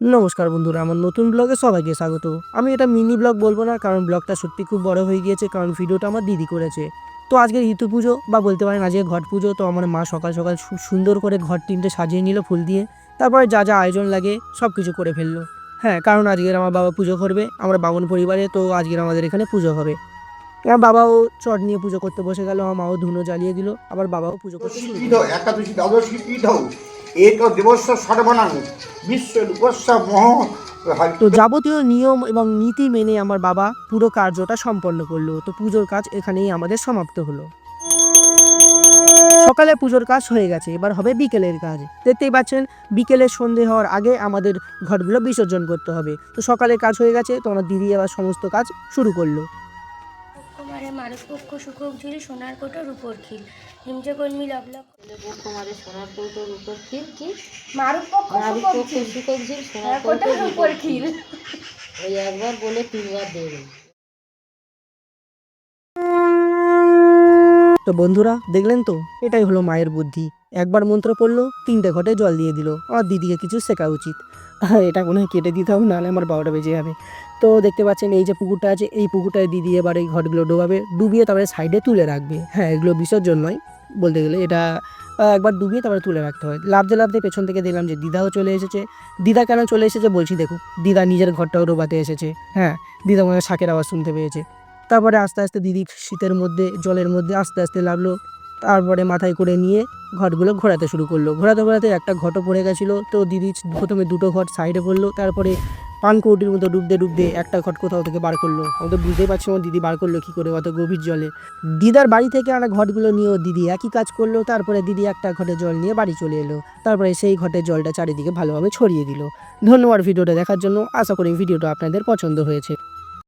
নমস্কার বন্ধুরা, আমার নতুন ব্লগে সবাইকে স্বাগত। আমি এটা মিনি ব্লগ বলবো না, কারণ ব্লগটা সত্যি খুব বড় হয়ে গিয়েছে, কারণ ভিডিওটা আমার দিদি করেছে। তো আজকে ঋতু পুজো বা বলতে পারেন আজকে ঘট পুজো। তো আমার মা সকাল সকাল সুন্দর করে ঘর তিনটে সাজিয়ে নিল ফুল দিয়ে। তারপরে যা যা আয়োজন লাগে সব কিছু করে ফেললো। হ্যাঁ, কারণ আজকের আমার বাবা পুজো করবে, আমরা বামুন পরিবারে, তো আজকের আমাদের এখানে পুজো হবে। আমার বাবাও চট নিয়ে পুজো করতে বসে গেল, আমার মাও ধুনো জ্বালিয়ে দিল, আবার বাবাও পুজো করতে শুরু করলো। একাদশী দ্বাদশী পীঠৌ এক দেবস্ব সর্বনাং বিশ্ব রূপস্ব মহ। তো যাবতীয় নিয়ম এবং নীতি মেনে আমার বাবা পুরো কার্যটা সম্পন্ন করলো। তো পুজোর কাজ এখানেই আমাদের সমাপ্ত হলো। সকালে পুজোর কাজ হয়ে গেছে, এবার হবে বিকেলের কাজ। দেখতেই পাচ্ছেন, বিকেলের সন্ধে হওয়ার আগে আমাদের ঘটগুলো বিসর্জন করতে হবে। তো সকালের কাজ হয়ে গেছে, তো আমার দিদি এবার সমস্ত কাজ শুরু করলো। কুমারে মারুপক্ষ সুখক ঝুলি সোনার কোটো রূপর খিল হিমচকর্মী লবলব কুমারে সোনার কৌটোর উপর খিল কি মারুপক্ষ মারুপক্ষ সুখক ঝিল সোনার কৌটোর উপর খিল। ওই একবার বলে তিনবার দেবে। তো বন্ধুরা, দেখলেন তো, এটাই হলো মায়ের বুদ্ধি। একবার মন্ত্র পড়লো, তিনটে ঘটে জল দিয়ে দিল। আমার দিদিকে কিছু শেখা উচিত। এটা মনে হয় কেটে দিতে হবে, নাহলে আমার 12টা বেজে যাবে। তো দেখতে পাচ্ছেন এই যে পুকুরটা আছে, এই পুকুরটায় দিদি এবার এই ঘটগুলো ডোবাবে, ডুবিয়ে তারপরে সাইডে তুলে রাখবে। হ্যাঁ, এগুলো বিসর্জন নয় বলতে গেলে, এটা একবার ডুবিয়ে তারপরে তুলে রাখতে হয়। লাফতে লাফতে পেছন থেকে দেখলাম যে দিদাও চলে এসেছে। দিদা কেন চলে এসেছে বলছি, দেখুন, দিদা নিজের ঘরটাও ডোবাতে এসেছে। হ্যাঁ, দিদা মনে হয় শাঁখের আওয়াজ শুনতে পেয়েছে। তারপরে আস্তে আস্তে দিদি শীতের মধ্যে জলের মধ্যে আস্তে আস্তে নামলো। তারপরে মাথায় করে নিয়ে ঘটগুলো ঘোরাতে শুরু করলো। ঘোরাতে ঘোরাতে একটা ঘটও পড়ে গেছিলো। তো দিদি প্রথমে দুটো ঘট সাইডে পড়লো, তারপরে পানকৌটির মতো ডুবতে ডুবতে একটা ঘট কোথাও থেকে বার করলো। আমি তো বুঝতেই পারছি আমার দিদি বার করলো কী করে অত গভীর জলে। দিদার বাড়ি থেকে আনা ঘটগুলো নিয়েও দিদি একই কাজ করলো। তারপরে দিদি একটা ঘটে জল নিয়ে বাড়ি চলে এলো। তারপরে সেই ঘটের জলটা চারিদিকে ভালোভাবে ছড়িয়ে দিল। ধন্যবাদ ভিডিওটা দেখার জন্য। আশা করি ভিডিওটা আপনাদের পছন্দ হয়েছে।